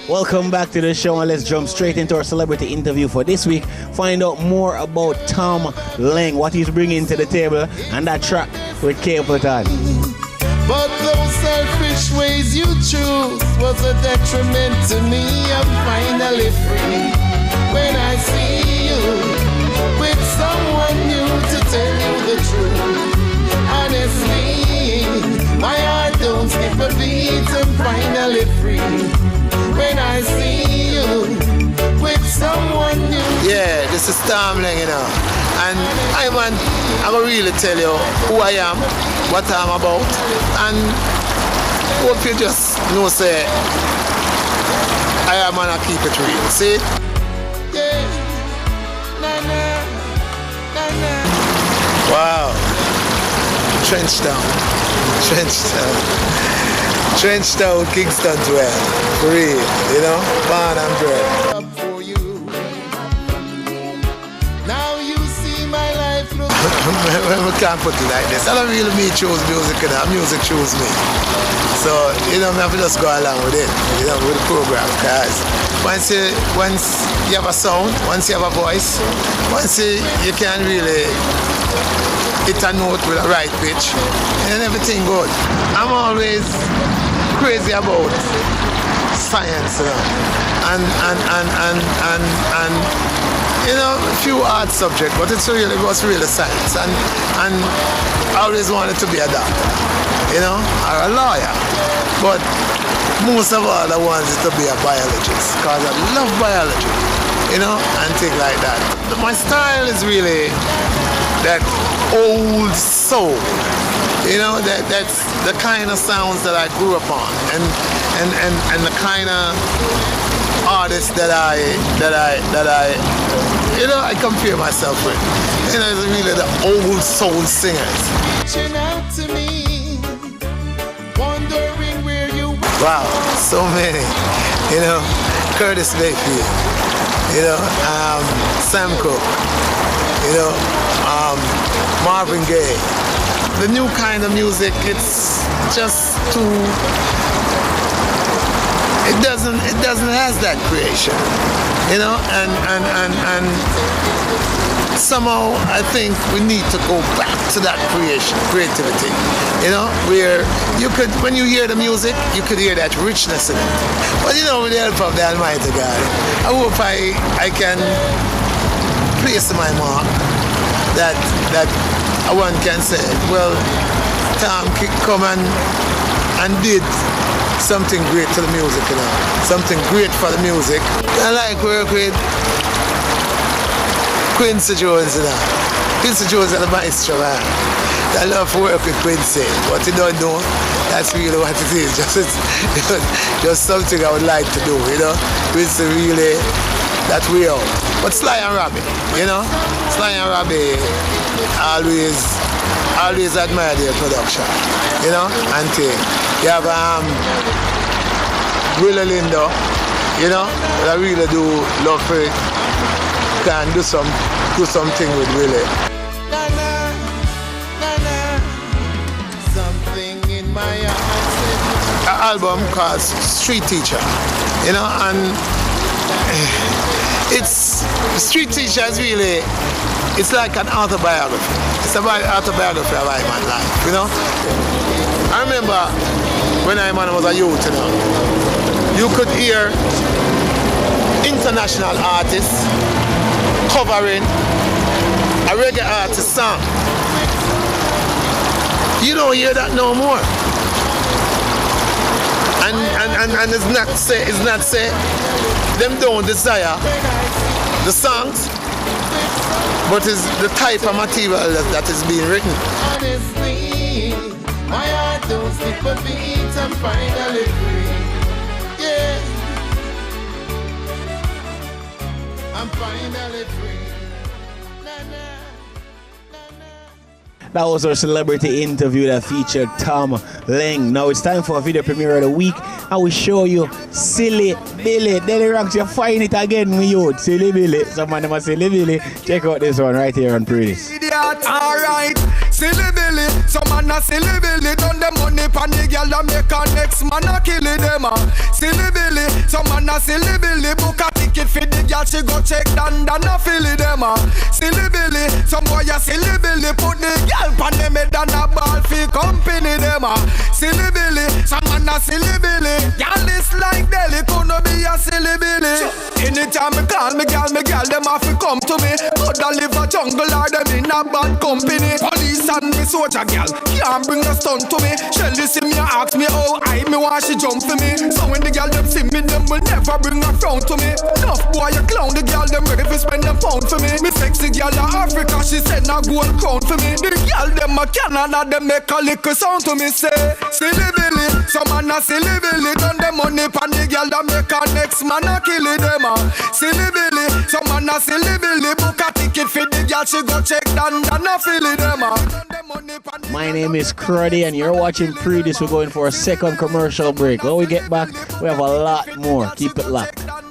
Welcome back to the show, and let's jump straight into our celebrity interview for this week. Find out more about Tom Leng, what he's bringing to the table, and that track with Capleton. But those selfish ways you choose was a detriment to me. I'm finally free when I see you with someone new to tell you the truth. Honestly, my heart don't skip a beat. I'm finally free when I see you with someone new. Yeah, this is Tom Leng, you know. And I'm gonna really tell you who I am, what I'm about, and hope you just know, say, I am gonna keep it real. See? Yeah. Na, na, na, na. Wow. Trenchtown, Kingston 12. For real, you know? Born and bred. Up for you. Now you see my life look. We can't put it like this. I don't really me choose music, you know. Music choose me. So, you know, I have to just go along with it, you know, with the program. Because once you have a sound, once you have a voice, once you can really hit a note with a right pitch, and everything good. I'm always crazy about science, you know, and you know, a few hard subjects, but it was really science, and I always wanted to be a doctor, you know, or a lawyer, but most of all I wanted to be a biologist, because I love biology, you know, and things like that. My style is really that old soul, you know, that's the kind of sounds that I grew up on, and the kind of artists that I you know, I compare myself with, you know, it's really the old soul singers. Out to me, wondering where you were. Wow, so many, you know, Curtis Mayfield, you know, Sam Cooke, you know, Marvin Gaye. The new kind of music, it's just too, it doesn't have that creation, you know, and somehow I think we need to go back to that creativity, you know, where you could, when you hear the music, you could hear that richness in it. But you know, with the help of the Almighty God, I hope I can place my mark that one can say, well, Tom come and did something great to the music, you know, something great for the music. I like work with Quincy Jones, you know. Quincy Jones is the maestro, man. I love to work with Quincy, but you don't know, that's really what it is. Just something I would like to do, you know. Quincy really, that we are. But Sly and Robbie, you know, Sly and Robbie always admire their production, you know, and you have Willie Lindo, you know, that I really do love it. Can do something with Willie. Na, na, na, na. Something in my eyes. An album called Street Teacher, you know, and it's Street Teacher is really, it's like an autobiography. It's about autobiography of Iman life, you know. I remember when Iman was a youth, you know, you could hear international artists covering a reggae artist song. You don't hear that no more. And it's not say them don't desire the songs, but it's the type of material that is being written. Honestly, my heart don't skip a beat. I'm finally free. Yeah, I'm finally free. Na, na, na, na. That was our celebrity interview that featured Tom Leng. Now it's time for a video premiere of the week. I will show you Silly Billy. Daily Ranks, you find it again, me youth. Silly Billy. Someone must Silly Billy. Check out this one right here on Pretty's. Alright, Silly Billy. Some man a Silly Billy. Done the money pan the girl and make a next man a kill them. Silly Billy. Some man a silly billy. Book a ticket for the girl, she go check down a filly them silly billy. Some boy a silly billy. Put the girl pan them head and a ball fi company them silly billy. Some man a silly billy. Girl is like Delhi, couldn't be a silly billy. Anytime me call me girl, them have to come to me. Coulda live a jungle or them in a bad company. Police and me soldier girl can't bring a stunt to me. Shelly see me and ask me how I me want she jump for me. So when the girl them see me, them will never bring a frown to me. Enough boy a clown, the girl them ready to spend them pound for me. Me sexy girl in Africa, she send a gold crown for me. The girl them a Canada, them make a little sound to me. Say silly billy, some man a silly billy. Done the money pan the girl that make a next man a kill them silly billy, some man a silly billy. Book a ticket for the girl, she go check down a filly them My name is Cruddy and you're watching Pre-Dis. We're going for a second commercial break. When we get back, we have a lot more. Keep it locked.